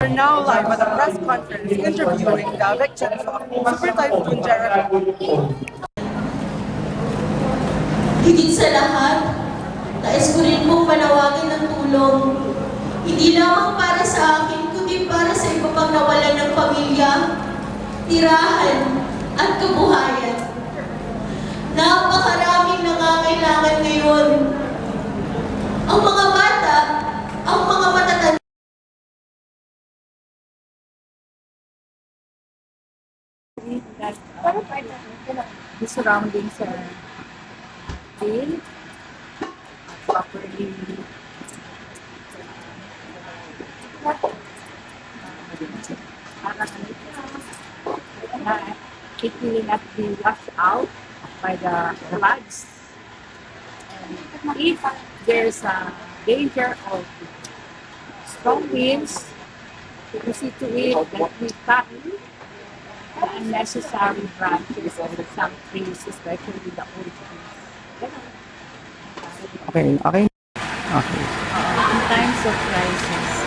We're now live at a press conference interviewing the victims of Super Typhoon Jericho. Higit sa lahat, nais ko rin pong manawagan ng tulong. Hindi lamang para sa akin, kundi para sa iba pang nawalan ng pamilya, tirahan, at kabuhayan. Napakaraming nangangailangan ngayon. Ang mga bata, ang mga matatanda, that the surroundings are clean, properly it will not be washed out by the floods. And if there's a danger of strong winds, we see to it that we cut unnecessary branches of some trees, especially the old trees. Okay. In times of crisis,